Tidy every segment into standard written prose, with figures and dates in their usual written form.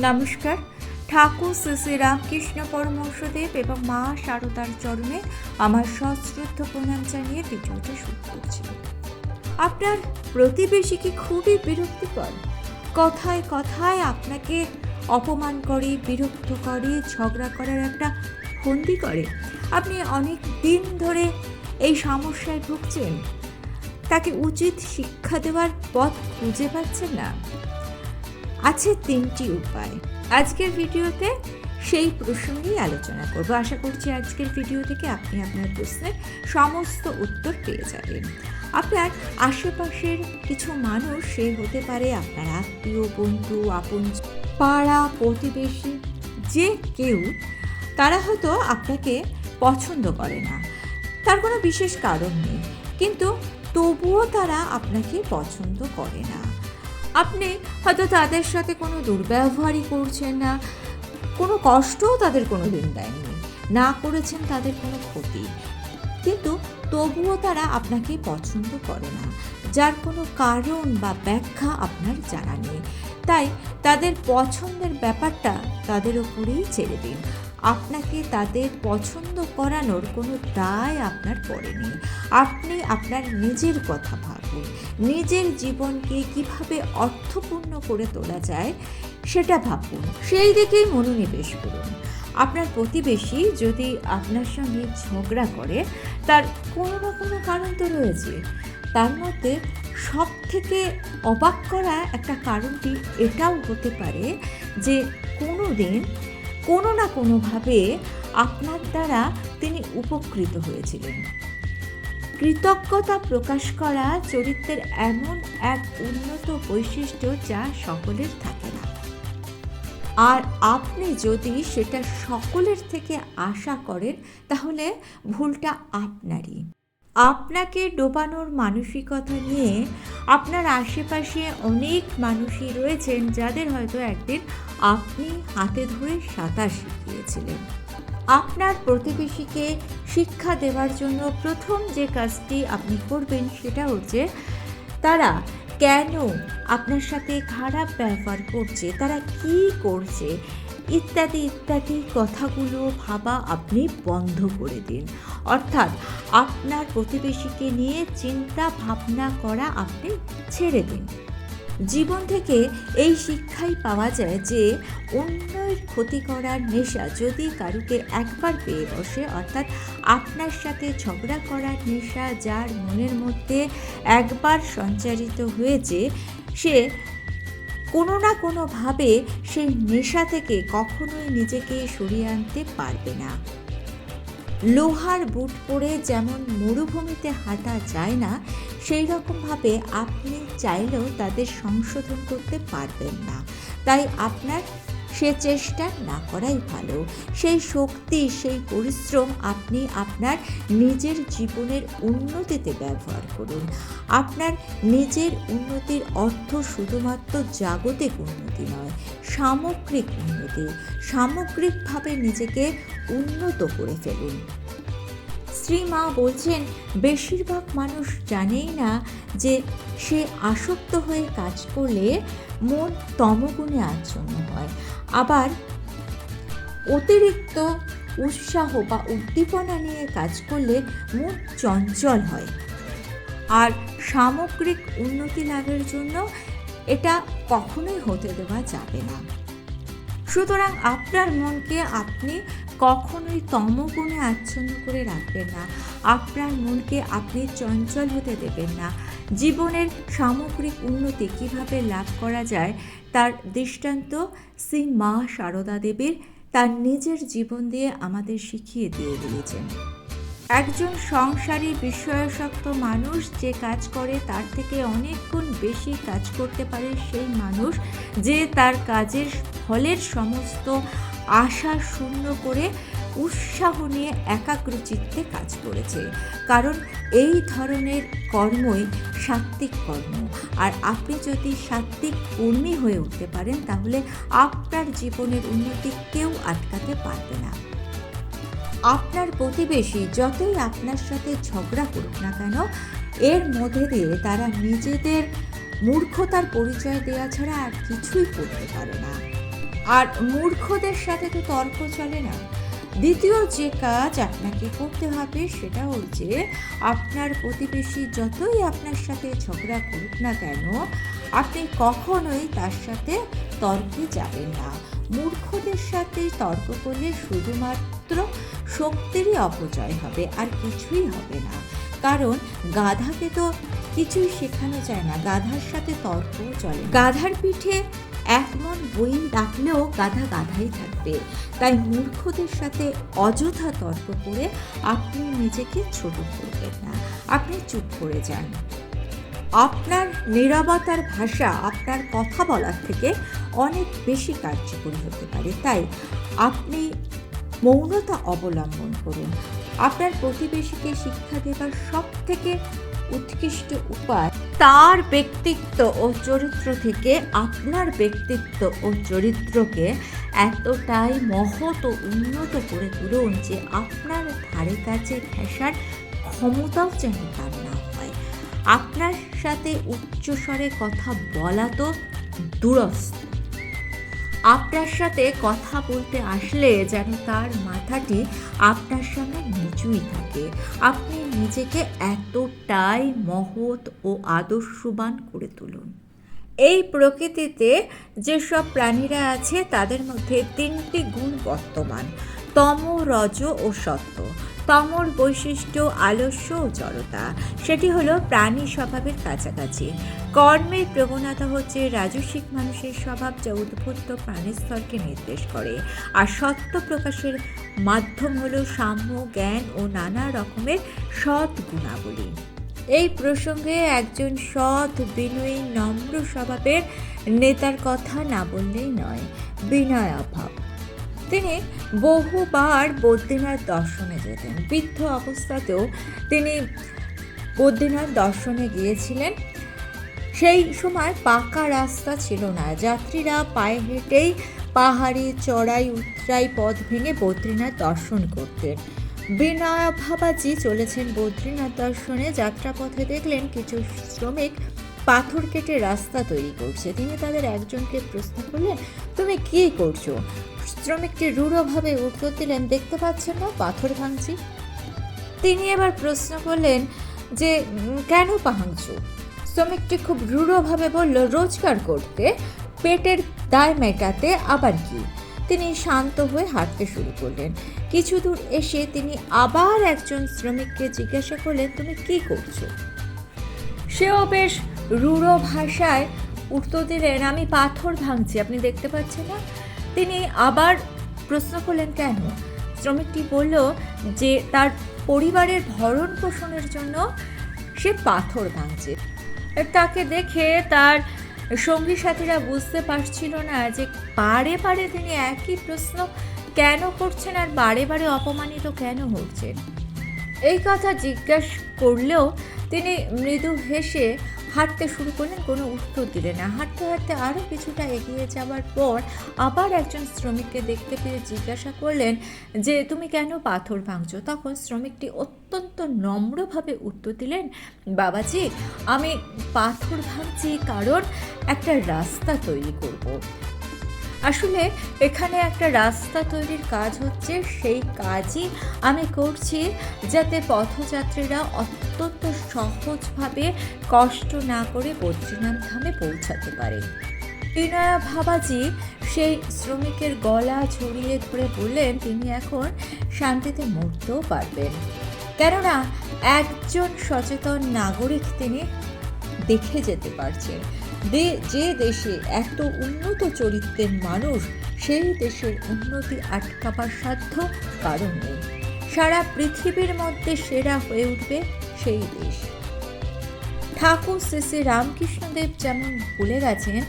নমস্কার। ঠাকুর শ্রী শ্রী রামকৃষ্ণ পরমহংসদেব এবং মা শারদার চরণে আমার সশ্রদ্ধ প্রণাম জানিয়ে ভিডিওটা শুরু করছি। আপনার প্রতিবেশী কি খুবই বিরক্তিকর? কথায় কথায় আপনাকে অপমান করে, বিরক্ত করে, ঝগড়া করার একটা ফন্দি করে। আপনি অনেক দিন ধরে এই সমস্যায় ভুগছেন, তাকে উচিত শিক্ষা দেওয়ার পথ খুঁজে পাচ্ছেন না। আছে 3টি উপায়। আজকের ভিডিওতে সেই প্রসঙ্গেই আলোচনা করব। আশা করছি আজকের ভিডিও থেকে আপনি আপনার প্রশ্নের সমস্ত উত্তর পেয়ে যাবেন। আপনার আশেপাশের কিছু মানুষ, সে হতে পারে আপনার আত্মীয়, বন্ধু, আপন, পাড়া প্রতিবেশী, যে কেউ, তারা হয়তো আপনাকে পছন্দ করে না। তার কোনো বিশেষ কারণ নেই, কিন্তু তবুও তারা আপনাকে পছন্দ করে না। আপনি হয়তো তাদের সাথে কোনো দুর্ব্যবহারই করছেন না, কোনো কষ্টও তাদের কোনো দিন দেননি, না করেছেন তাদের কোনো ক্ষতি, কিন্তু তবুও তারা আপনাকে পছন্দ করে না, যার কোনো কারণ বা ব্যাখ্যা আপনার জানা নেই। তাই তাদের পছন্দের ব্যাপারটা তাদের ওপরেই ছেড়ে দিন। আপনাকে তাদের পছন্দ করানোর কোনো দায় আপনার পড়েনি। আপনি আপনার নিজের কথা ভাবুন, নিজের জীবনকে কিভাবে অর্থপূর্ণ করে তোলা যায় সেটা ভাবুন, সেই দিকেই মনোনিবেশ করুন। আপনার প্রতিবেশী যদি আপনার সঙ্গে ঝগড়া করে, তার কোনো না কোনো কারণ তো রয়েছে। তার মধ্যে সব থেকে অবাক করা একটা কারণটি এটাও হতে পারে যে কোনো দিন কোনো না কোনোভাবে আপনার দ্বারা তিনি উপকৃত হয়েছিলেন। কৃতজ্ঞতা প্রকাশ করা চরিত্রের এমন এক উন্নত বৈশিষ্ট্য যা সকলের থাকে না, আর আপনি যদি সেটা সকলের থেকে আশা করেন তাহলে ভুলটা আপনারই। আপনাকে ডোবানোর মানসিকতা নিয়ে আপনার আশেপাশে অনেক মানুষই রয়েছেন, যাদের হয়তো একদিন আপনি হাতে ধরে সাঁতার শিখিয়েছিলেন। আপনার প্রতিবেশীকে শিক্ষা দেওয়ার জন্য প্রথম যে কাজটি আপনি করবেন সেটা হচ্ছে তারা কেন আপনার সাথে খারাপ ব্যবহার করছে, তারা কি করছে, ইত্যাদি ইত্যাদি কথাগুলো ভাবা আপনি বন্ধ করে দিন। অর্থাৎ আপনার প্রতিবেশীকে নিয়ে চিন্তা ভাবনা করা আপনি ছেড়ে দিন। জীবন থেকে এই শিক্ষাই পাওয়া যায় যে অন্যের ক্ষতি করার নেশা যদি কারুকে একবার পেয়ে বসে, অর্থাৎ আপনার সাথে ঝগড়া করার নেশা যার মনের মধ্যে একবার সঞ্চারিত হয়েছে, সে কোনো না কোনোভাবে সেই নেশা থেকে কখনোই নিজেকে সরিয়ে আনতে পারবে না। লোহার বুট পরে যেমন মরুভূমিতে হাঁটা যায় না, সেই রকমভাবে আপনি চাইলেও তাদের সংশোধন করতে পারবেন না। তাই আপনার সে চেষ্টা না করাই ভালো। সেই শক্তি, সেই পরিশ্রম আপনি আপনার নিজের জীবনের উন্নতিতে ব্যবহার করুন। আপনার নিজের উন্নতির অর্থ শুধুমাত্র জাগতিক উন্নতি নয়, সামগ্রিক উন্নতি। সামগ্রিকভাবে নিজেকে উন্নত করে ফেলুন। শ্রীমা বলছেন, বেশিরভাগ মানুষ জানেই না যে সে আসক্ত হয়ে কাজ করলে মন তমগুণে আচ্ছন্ন হয়, আবার অতিরিক্ত উৎসাহ বা উদ্দীপনা নিয়ে কাজ করলে মন চঞ্চল হয়। আর সামগ্রিক উন্নতি লাভের জন্য এটা কখনোই হতে দেওয়া যাবে না। সুতরাং আপনার মনকে আপনি কখনোই তমগুণে আচ্ছন্ন করে রাখবেন না। আপনার মনকে আপনি চঞ্চল হতে দেবেন না। জীবনের সামগ্রিক উন্নতি কিভাবে লাভ করা যায় তার দৃষ্টান্ত শ্রী মা শারদা দেবীর তার নিজের জীবন দিয়ে আমাদের শিখিয়ে দিয়ে দিয়েছেন। একজন সংসারী বিষয়াসক্ত মানুষ যে কাজ করে তার থেকে অনেক গুণ বেশি কাজ করতে পারে সেই মানুষ যে তার কাজের ফলের সমস্ত আশা শূন্য করে উৎসাহ নিয়ে একাগ্রচিত্তে কাজ করেছে। কারণ এই ধরনের কর্মই সাত্ত্বিক কর্ম। আর আপনি যদি সাত্ত্বিক কর্মী হয়ে উঠতে পারেন তাহলে আপনার জীবনের উন্নতি কেউ আটকাতে পারবে না। আপনার প্রতিবেশী যতই আপনার সাথে ঝগড়া করুক না কেন, এর মধ্যে দিয়ে তারা নিজেদের মূর্খতার পরিচয় দেওয়া ছাড়া আর কিছুই করতে পারে না। আর মূর্খদের সাথে তো তর্ক চলে না। দ্বিতীয় যে কাজ আপনাকে করতে হবে সেটা হচ্ছে, আপনার প্রতিবেশী যতই আপনার সাথে ঝগড়া করুক না কেন, আপনি কখনোই তার সাথে তর্কে যাবেন না। মূর্খদের সাথে তর্ক করলে শুধুমাত্র শক্তিরই অপচয় হবে, আর কিছুই হবে না। কারণ গাধাকে তো কিছুই শেখানো যায় না, গাধার সাথে তর্কও চলে। গাধার পিঠে এক মন বই রাখলেও গাধা গাধাই থাকবে। তাই মূর্খদের সাথে অযথা তর্ক করে আপনি নিজেকে ছোট করবেন না, আপনি চুপ করে যান। আপনার নীরবতার ভাষা আপনার কথা বলার থেকে অনেক বেশি কার্যকরী হতে পারে। তাই আপনি মৌনতা অবলম্বন করুন। আপনার প্রতিবেশীকে শিক্ষা দেবার সব থেকে উৎকৃষ্ট উপায় তার ব্যক্তিত্ব ও চরিত্র থেকে আপনার ব্যক্তিত্ব ও চরিত্রকে এতটাই মহৎ ও উন্নত করে তুলুন যে আপনার ধারে কাছে ঘেঁষার ক্ষমতাও যেন তার না হয়। আপনার সাথে উচ্চস্বরে কথা বলা তো দূরস্থ, আপনার সাথে কথা বলতে আসলে যেন তার মাথাটি আপনার সামনে নিচুই থাকে। আপনি নিজেকে এতটাই মহৎ ও আদর্শবান করে তুলুন। এই প্রকৃতিতে যেসব প্রাণীরা আছে তাদের মধ্যে 3টি গুণ বর্তমান: তম, রজ ও সত্ত্ব। তমর বৈশিষ্ট্য আলস্য ও জড়তা, সেটি হলো প্রাণী স্বভাবের কাছাকাছি। কর্মের প্রবণতা হচ্ছে রাজসিক মানুষের স্বভাব, যা উদ্বুদ্ধ প্রাণীর স্তরকে নির্দেশ করে। আর সত্ত্ব প্রকাশের মাধ্যম হলো সাম্য, জ্ঞান ও নানা রকমের সৎ গুণাবলী। এই প্রসঙ্গে একজন সৎ, বিনয়ী, নম্র স্বভাবের নেতার কথা না বললেই নয়, বিনয় অভাব। তিনি বহুবার বদ্রীনাথ দর্শনে যেতেন। বৃদ্ধ অবস্থাতেও তিনি বদ্রীনাথ দর্শনে গিয়েছিলেন। সেই সময় পাকা রাস্তা ছিল না, যাত্রীরা পায়ে হেঁটেই পাহাড়ি চড়াই উতরাই পথ ভেঙে বদ্রীনাথ দর্শন করতেন। বিনয় বাবাজি চলেছেন বদ্রীনাথ দর্শনে। যাত্রাপথে দেখলেন কিছু শ্রমিক পাথর কেটে রাস্তা তৈরি করছে। তিনি তাদের একজনকে প্রশ্ন করলেন, তুমি কি করছো? শ্রমিকটি রূঢ়ভাবে উত্তর দিলেন, দেখতে পাচ্ছেন না, পাথর ভাঙছি। তিনি এবার প্রশ্ন করলেন যে কেন ভাঙছো? শ্রমিকটি খুব রূঢ়ভাবে বলল, রোজগার করতে, পেটের দায় মেটাতে, আবার কি? তিনি শান্ত হয়ে হাঁটতে শুরু করলেন। কিছু দূর এসে তিনি আবার একজন শ্রমিককে জিজ্ঞাসা করলেন, তুমি কি করছো? সেও বেশ রূঢ় ভাষায় উত্তর দিলেন, আমি পাথর ভাঙছি, আপনি দেখতে পাচ্ছেন না। তিনি আবার প্রশ্ন করলেন, কেন? শ্রমিকটি বলল যে তার পরিবারের ভরণ পোষণের জন্য সে পাথর ভাঙছে। তাকে দেখে তার সঙ্গী সাথীরা বুঝতে পারছিল না যে বারে বারে তিনি একই প্রশ্ন কেন করছেন আর বারে বারে অপমানিত কেন হচ্ছেন। এই কথা জিজ্ঞাসা করলেও তিনি মৃদু হেসে হাঁটতে শুরু করলেন, কোনো উত্তর দিলেন না। হাঁটতে হাঁটতে আরও কিছুটা এগিয়ে যাওয়ার পর আবার একজন শ্রমিককে দেখতে পেয়ে জিজ্ঞাসা করলেন যে তুমি কেন পাথর ভাঙছো? তখন শ্রমিকটি অত্যন্ত নম্রভাবে উত্তর দিলেন, বাবাজি, আমি পাথর ভাঙছি কারণ একটা রাস্তা তৈরি করব। আসলে এখানে একটা রাস্তা তৈরির কাজ হচ্ছে, সেই কাজই আমি করছি যাতে পথযাত্রীরা অত্যন্ত সহজভাবে কষ্ট না করে বদ্রীনাথ ধামে পৌঁছাতে পারে। বিনয় বাবাজি সেই শ্রমিকের গলা জড়িয়ে ধরে বললেন, তিনি এখন শান্তিতে মরতেও পারবেন, কেননা একজন সচেতন নাগরিক তিনি দেখে যেতে পারছেন যে দেশে এত উন্নত চরিত্রের মানুষ, সেই দেশের উন্নতি আটকাবার সাধ্য কারণ নেই। সারা পৃথিবীর মধ্যে সেরা হয়ে উঠবে সেই দেশ। ঠাকুর শ্রী শ্রী রামকৃষ্ণদেব যেমন বলে গেছেন,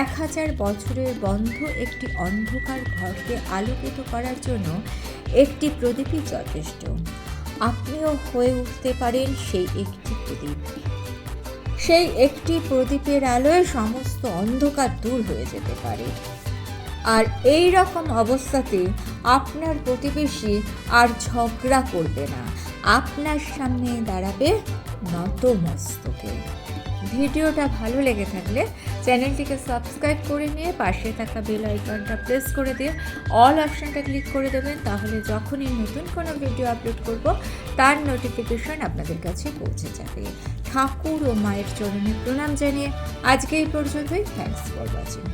1000 বছরের বন্ধ একটি অন্ধকার ঘরকে আলোকিত করার জন্য একটি প্রদীপই যথেষ্ট। আপনিও হয়ে উঠতে পারেন সেই একটি প্রদীপ। সেই একটি প্রদীপের আলোয় সমস্ত অন্ধকার দূর হয়ে যেতে পারে। আর এই রকম অবস্থাতে আপনার প্রতিবেশী আর ঝগড়া করবে না, আপনার সামনে দাঁড়াবে নত মস্তকে। ভিডিওটা ভালো লেগে থাকলে চ্যানেলটিকে সাবস্ক্রাইব করে নিয়ে পাশে থাকা বেল আইকনটা প্রেস করে দিয়ে অল অপশানটা ক্লিক করে দেবেন। তাহলে যখনই নতুন কোনো ভিডিও আপলোড করব তার নোটিফিকেশন আপনাদের কাছে পৌঁছে যাবে। ঠাকুর ও মায়ের চরণে প্রণাম জানিয়ে আজকে এই পর্যন্তই। Thanks for watching.